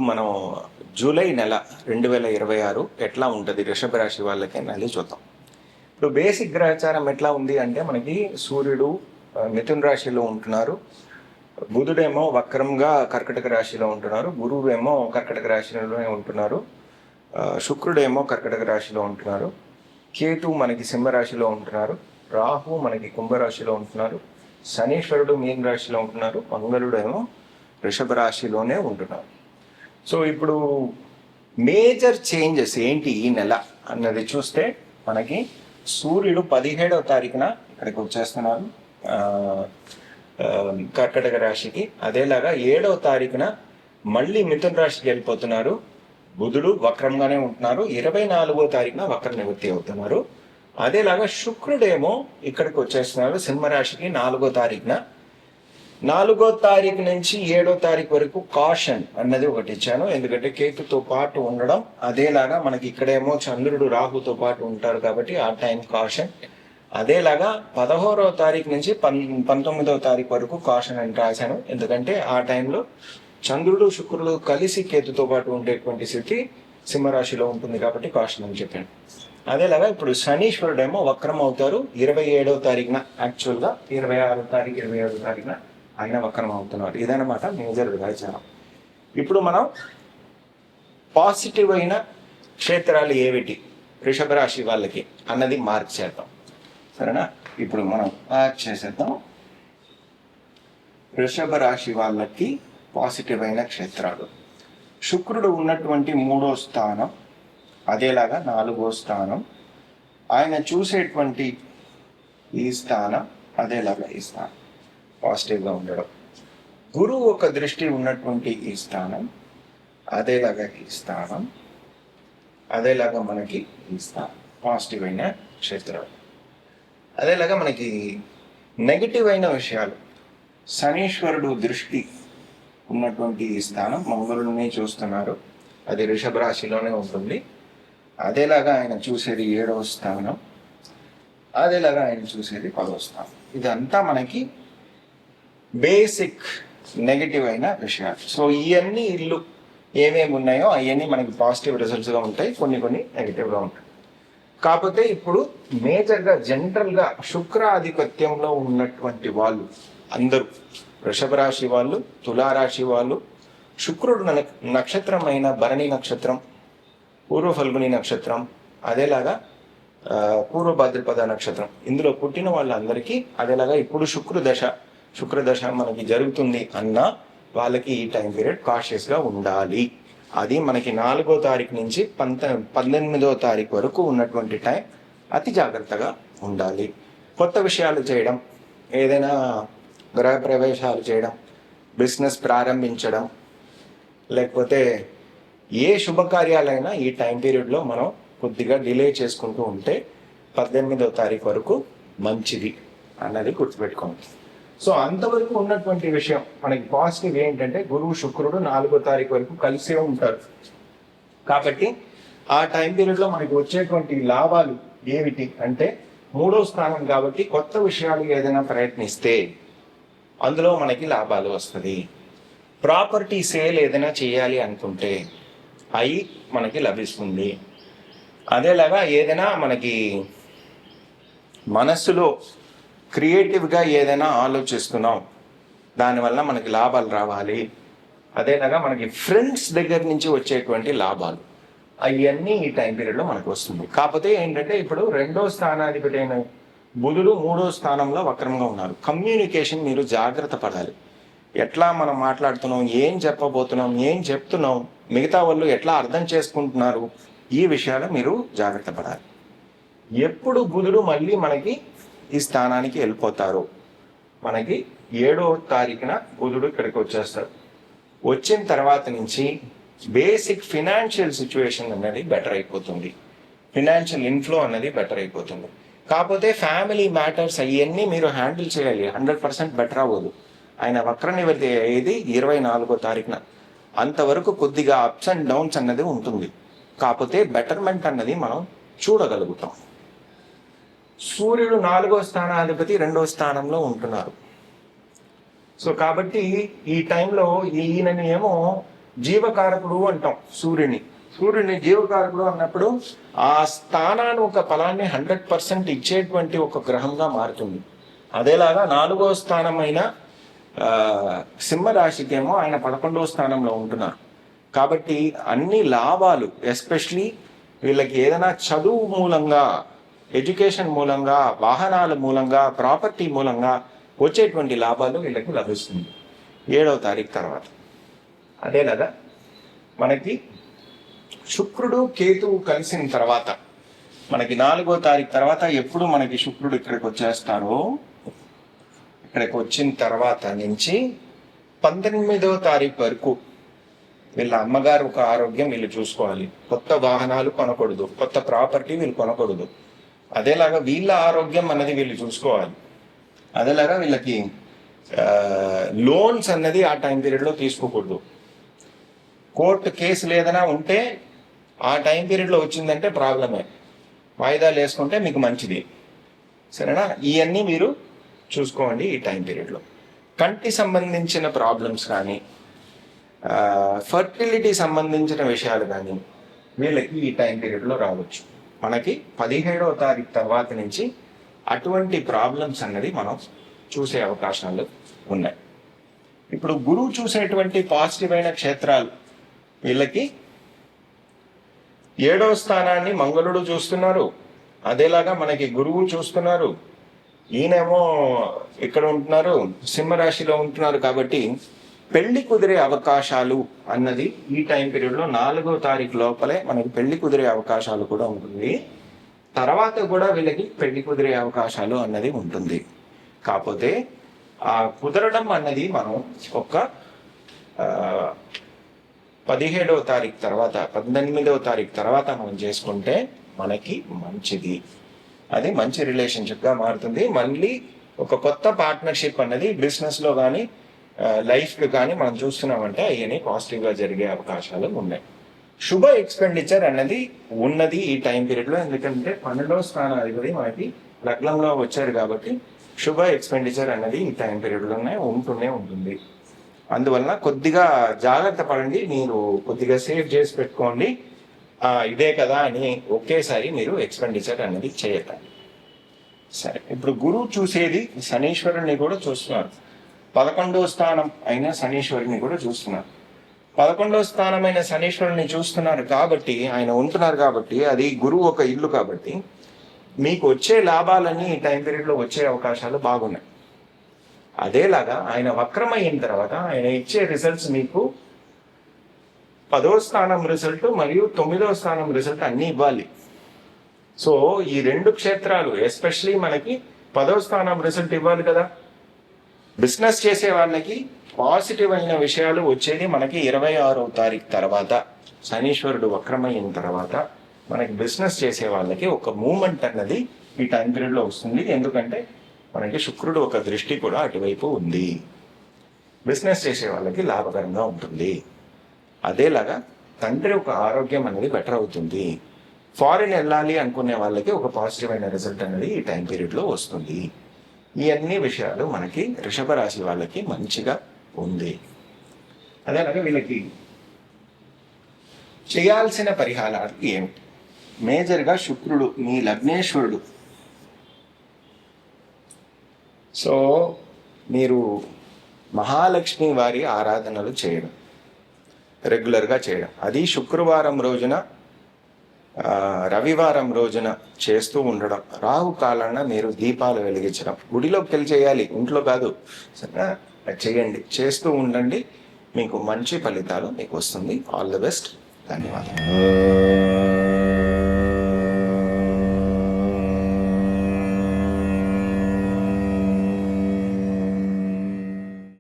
మనం జూలై నెల 2026 ఎట్లా ఉంటుంది వృషభ రాశి వాళ్ళకి అనేది చూద్దాం. ఇప్పుడు బేసిక్ గ్రహచారం ఎట్లా ఉంది అంటే మనకి సూర్యుడు మిథున రాశిలో ఉంటున్నారు, బుధుడేమో వక్రంగా కర్కటక రాశిలో ఉంటున్నారు, గురువు ఏమో కర్కటక రాశిలోనే ఉంటున్నారు, శుక్రుడేమో కర్కటక రాశిలో ఉంటున్నారు, కేతు మనకి సింహరాశిలో ఉంటున్నారు, రాహు మనకి కుంభరాశిలో ఉంటున్నారు, శనీశ్వరుడు మీన రాశిలో ఉంటున్నారు, మంగళుడేమో వృషభ రాశిలోనే ఉంటున్నారు. సో ఇప్పుడు మేజర్ చేంజెస్ ఏంటి ఈ నెల అన్నది చూస్తే మనకి సూర్యుడు 17వ తారీఖున ఇక్కడికి వచ్చేస్తున్నారు కర్కటక రాశికి. అదేలాగా 7వ తారీఖున మళ్ళీ మిథున రాశికి వెళ్ళిపోతున్నారు. బుధుడు వక్రంగానే ఉంటున్నారు. 24వ తారీఖున వక్ర నివృత్తి అవుతున్నారు. అదేలాగా శుక్రుడేమో ఇక్కడికి వచ్చేస్తున్నారు సింహరాశికి 4వ తారీఖున. 4వ తారీఖు నుంచి 7వ తారీఖు వరకు కాషన్ అన్నది ఒకటి ఇచ్చాను, ఎందుకంటే కేతుతో పాటు ఉండడం. అదేలాగా మనకి ఇక్కడేమో చంద్రుడు రాహుతో పాటు ఉంటారు కాబట్టి ఆ టైం కాషన్. అదేలాగా 16వ తారీఖు నుంచి 19వ తారీఖు వరకు కాషన్ అని రాశాను, ఎందుకంటే ఆ టైంలో చంద్రుడు శుక్రుడు కలిసి కేతుతో పాటు ఉండేటువంటి స్థితి సింహరాశిలో ఉంటుంది కాబట్టి కాషన్ అని చెప్పాను. అదేలాగా ఇప్పుడు శనీశ్వరుడేమో వక్రం అవుతారు 27వ తారీఖున, యాక్చువల్గా 26వ తారీఖు 27వ తారీఖున ఆయన వక్రం అవుతున్నారు. ఇదన్నమాట మేజర్ గ్రహచారం. ఇప్పుడు మనం పాజిటివ్ అయిన క్షేత్రాలు ఏమిటి వృషభ రాశి వాళ్ళకి అన్నది మార్క్ చేద్దాం, సరేనా? ఇప్పుడు మనం మార్క్ చేసేద్దాం. వృషభ రాశి వాళ్ళకి పాజిటివ్ అయిన క్షేత్రాలు: శుక్రుడు ఉన్నటువంటి 3వ స్థానం, అదేలాగా 4వ స్థానం, ఆయన చూసేటువంటి ఈ స్థానం, అదేలాగా ఈ స్థానం పాజిటివ్గా ఉండడం. గురువు ఒక దృష్టి ఉన్నటువంటి ఈ స్థానం, అదేలాగా ఈ స్థానం, అదేలాగా మనకి ఈ స్థానం పాజిటివ్ అయిన క్షేత్రాలు. అదేలాగా మనకి నెగిటివ్ అయిన విషయాలు: శనీశ్వరుడు దృష్టి ఉన్నటువంటి ఈ స్థానం మంగళుడిని చూస్తున్నారు, అది వృషభ రాశిలోనే ఉంటుంది. అదేలాగా ఆయన చూసేది 7వ స్థానం, అదేలాగా ఆయన చూసేది 10వ స్థానం. ఇదంతా మనకి బేసిక్ నెగిటివ్ అయిన విషయాలు. సో ఇవన్నీ ఇల్లు ఏమేమి ఉన్నాయో అవన్నీ మనకి పాజిటివ్ రిజల్ట్స్గా ఉంటాయి, కొన్ని నెగిటివ్గా ఉంటాయి. కాకపోతే ఇప్పుడు మేజర్గా జనరల్గా శుక్రాధిపత్యంలో ఉన్నటువంటి వాళ్ళు అందరూ వృషభ రాశి వాళ్ళు, తులారాశి వాళ్ళు, శుక్రుడు నక్షత్రమైన భరణి నక్షత్రం, పూర్వ ఫల్గుని నక్షత్రం, అదేలాగా పూర్వ భాద్రపద నక్షత్రం, ఇందులో పుట్టిన వాళ్ళందరికీ, అదేలాగా ఇప్పుడు శుక్రదశ మనకి జరుగుతుంది అన్న వాళ్ళకి ఈ టైం పీరియడ్ కాషియస్గా ఉండాలి. అది మనకి 4వ తారీఖు నుంచి 18వ తారీఖు వరకు ఉన్నటువంటి టైం అతి జాగ్రత్తగా ఉండాలి. కొత్త విషయాలు చేయడం, ఏదైనా గృహ ప్రవేశాలు చేయడం, బిజినెస్ ప్రారంభించడం, లేకపోతే ఏ శుభకార్యాలైనా ఈ టైం పీరియడ్లో మనం కొద్దిగా డిలే చేసుకుంటూ ఉంటే 18వ తారీఖు వరకు మంచిది అన్నది గుర్తుపెట్టుకోండి. సో అంతవరకు ఉన్నటువంటి విషయం మనకి పాజిటివ్ ఏంటంటే గురువు శుక్రుడు 4వ తారీఖు వరకు కలిసే ఉంటారు కాబట్టి ఆ టైం పీరియడ్లో మనకి వచ్చేటువంటి లాభాలు ఏమిటి అంటే 3వ స్థానం కాబట్టి కొత్త విషయాలు ఏదైనా ప్రయత్నిస్తే అందులో మనకి లాభాలు వస్తుంది. ప్రాపర్టీ సేల్ ఏదైనా చేయాలి అనుకుంటే అవి మనకి లభిస్తుంది. అదేలాగా ఏదైనా మనకి మనస్సులో క్రియేటివ్గా ఏదైనా ఆలోచిస్తున్నాం, దానివల్ల మనకి లాభాలు రావాలి. అదేలాగా మనకి ఫ్రెండ్స్ దగ్గర నుంచి వచ్చేటువంటి లాభాలు అవన్నీ ఈ టైం పీరియడ్లో మనకు వస్తుంది. కాకపోతే ఏంటంటే ఇప్పుడు 2వ స్థానాధిపతి అయిన బుధుడు 3వ స్థానంలో వక్రంగా ఉన్నారు. కమ్యూనికేషన్ మీరు జాగ్రత్త పడాలి. ఎట్లా మనం మాట్లాడుతున్నాం, ఏం చెప్పబోతున్నాం, ఏం చెప్తున్నాం, మిగతా వాళ్ళు ఎట్లా అర్థం చేసుకుంటున్నారు, ఈ విషయాలు మీరు జాగ్రత్త పడాలి. ఎప్పుడు బుధుడు మళ్ళీ మనకి ఈ స్థానానికి వెళ్ళిపోతారు, మనకి 7వ తారీఖున బుధుడు ఇక్కడికి వచ్చేస్తారు. వచ్చిన తర్వాత నుంచి బేసిక్ ఫినాన్షియల్ సిచ్యువేషన్ అనేది బెటర్ అయిపోతుంది, ఫినాన్షియల్ ఇన్ఫ్లో అనేది బెటర్ అయిపోతుంది. కాకపోతే ఫ్యామిలీ మ్యాటర్స్ అవన్నీ మీరు హ్యాండిల్ చేయాలి. 100% బెటర్ అవ్వదు. ఆయన వక్ర నివృత్తి అయ్యేది 24వ తారీఖున. అంతవరకు కొద్దిగా అప్స్ అండ్ డౌన్స్ అన్నది ఉంటుంది, కాకపోతే బెటర్మెంట్ అన్నది మనం చూడగలుగుతాం. సూర్యుడు 4వ స్థానాధిపతి 2వ స్థానంలో ఉంటున్నారు. సో కాబట్టి ఈ టైంలో ఈయనని ఏమో జీవకారకుడు అంటాం సూర్యుడిని జీవకారకుడు అన్నప్పుడు ఆ స్థానాన్ని ఒక ఫలాన్ని 100% ఇచ్చేటువంటి ఒక గ్రహంగా మారుతుంది. అదేలాగా 4వ స్థానమైన సింహరాశికేమో ఆయన 11వ స్థానంలో ఉంటున్నారు. కాబట్టి అన్ని లాభాలు, ఎస్పెషలీ వీళ్ళకి ఏదైనా చదువు మూలంగా, ఎడ్యుకేషన్ మూలంగా, వాహనాల మూలంగా, ప్రాపర్టీ మూలంగా వచ్చేటువంటి లాభాలు వీళ్ళకి లభిస్తుంది 7వ తారీఖు తర్వాత. అదేలాగా మనకి శుక్రుడు కేతువు కలిసిన తర్వాత మనకి 4వ తారీఖు తర్వాత ఎప్పుడు మనకి శుక్రుడు ఇక్కడికి వచ్చేస్తారో, ఇక్కడికి వచ్చిన తర్వాత నుంచి 19వ తారీఖు వరకు వీళ్ళ అమ్మగారు ఒక ఆరోగ్యం వీళ్ళు చూసుకోవాలి. కొత్త వాహనాలు కొనకూడదు, కొత్త ప్రాపర్టీ వీళ్ళు కొనకూడదు. అదేలాగా వీళ్ళ ఆరోగ్యం అన్నది వీళ్ళు చూసుకోవాలి. అదేలాగా వీళ్ళకి లోన్స్ అన్నది ఆ టైం పీరియడ్లో తీసుకోకూడదు. కోర్టు కేసులు ఏదైనా ఉంటే ఆ టైం పీరియడ్లో వచ్చిందంటే ప్రాబ్లమే. వాయిదాలు వేసుకుంటే మీకు మంచిది, సరేనా? ఇవన్నీ మీరు చూసుకోండి ఈ టైం పీరియడ్లో. కంటి సంబంధించిన ప్రాబ్లమ్స్ కానీ, ఫర్టిలిటీ సంబంధించిన విషయాలు కానీ వీళ్ళకి ఈ టైం పీరియడ్లో రావచ్చు. మనకి 17వ తారీఖు తర్వాత నుంచి అటువంటి ప్రాబ్లమ్స్ అన్నది మనం చూసే అవకాశాలు ఉన్నాయి. ఇప్పుడు గురువు చూసేటువంటి పాజిటివ్ అయిన క్షేత్రాలు వీళ్ళకి 7వ స్థానాన్ని మంగళుడు చూస్తున్నారు. అదేలాగా మనకి గురువు చూస్తున్నారు. ఈయనేమో ఇక్కడ ఉంటున్నారు, సింహరాశిలో ఉంటున్నారు. కాబట్టి పెళ్లి కుదిరే అవకాశాలు అన్నది ఈ టైం పీరియడ్లో 4వ తారీఖు లోపలే మనకి పెళ్లి కుదిరే అవకాశాలు కూడా ఉంటుంది. తర్వాత కూడా వీళ్ళకి పెళ్లి కుదిరే అవకాశాలు అన్నది ఉంటుంది. కాకపోతే ఆ కుదరడం అన్నది మనం ఒక 17వ తారీఖు తర్వాత, 18వ తారీఖు తర్వాత మనం చేసుకుంటే మనకి మంచిది. అది మంచి రిలేషన్షిప్గా మారుతుంది. మళ్ళీ ఒక కొత్త పార్ట్నర్షిప్ అన్నది బిజినెస్లో కానీ లైఫ్కి కానీ మనం చూస్తున్నామంటే అవన్నీ పాజిటివ్గా జరిగే అవకాశాలు ఉన్నాయి. శుభ ఎక్స్పెండిచర్ అన్నది ఉన్నది ఈ టైం పీరియడ్లో. ఎందుకంటే 12వ స్థానాధిపతి మనకి లగ్నంలో వచ్చారు కాబట్టి శుభ ఎక్స్పెండిచర్ అన్నది ఈ టైం పీరియడ్లోనే ఉంటూనే ఉంటుంది. అందువలన కొద్దిగా జాగ్రత్త పడండి, మీరు కొద్దిగా సేవ్ చేసి పెట్టుకోండి. ఇదే కదా అని ఒకేసారి మీరు ఎక్స్పెండిచర్ అన్నది చేయకండి. సరే, ఇప్పుడు గురువు చూసేది శనీశ్వరుని కూడా చూస్తున్నారు. 11వ స్థానం అయిన శనీశ్వరుని కూడా చూస్తున్నారు. 11వ స్థానమైన శనీశ్వరుని చూస్తున్నారు కాబట్టి, ఆయన ఉంటున్నారు కాబట్టి, అది గురువు ఒక ఇల్లు కాబట్టి మీకు వచ్చే లాభాలన్నీ ఈ టైం పీరియడ్లో వచ్చే అవకాశాలు బాగున్నాయి. అదేలాగా ఆయన వక్రమైన తర్వాత ఆయన ఇచ్చే రిజల్ట్స్ మీకు 10వ స్థానం రిజల్ట్ మరియు 9వ స్థానం రిజల్ట్ అన్నీ ఇవ్వాలి. సో ఈ 2 క్షేత్రాలు ఎస్పెషలీ మనకి 10వ స్థానం రిజల్ట్ ఇవ్వాలి కదా. బిజినెస్ చేసే వాళ్ళకి పాజిటివ్ అయిన విషయాలు వచ్చేది మనకి 26వ తారీఖు తర్వాత, శనీశ్వరుడు వక్రమైన తర్వాత మనకి బిజినెస్ చేసే వాళ్ళకి ఒక మూమెంట్ అన్నది ఈ టైం పీరియడ్లో వస్తుంది. ఎందుకంటే మనకి శుక్రుడు ఒక దృష్టి కూడా అటువైపు ఉంది. బిజినెస్ చేసే వాళ్ళకి లాభకరంగా ఉంటుంది. అదేలాగా తండ్రి ఒక ఆరోగ్యం అనేది బెటర్ అవుతుంది. ఫారిన్ వెళ్ళాలి అనుకునే వాళ్ళకి ఒక పాజిటివ్ అయిన రిజల్ట్ అనేది ఈ టైం పీరియడ్లో వస్తుంది. ఈ అన్ని విషయాలు మనకి వృషభ రాశి వాళ్ళకి మంచిగా ఉంది. అదేలాగా వీళ్ళకి చేయాల్సిన పరిహారాలు ఏమిటి? మేజర్గా శుక్రుడు మీ లగ్నేశ్వరుడు. సో మీరు మహాలక్ష్మి వారి ఆరాధనలు చేయడం, రెగ్యులర్గా చేయడం, అది శుక్రవారం రోజున, రవివారం రోజున చేస్తూ ఉండడం. రాహు కాలాన మీరు దీపాలు వెలిగించడం, గుడిలోకి వెళ్ళి చేయాలి, ఇంట్లో కాదు, సరేనా? చేయండి, చేస్తూ ఉండండి, మీకు మంచి ఫలితాలు మీకు వస్తుంది. All the best. ధన్యవాదాలు.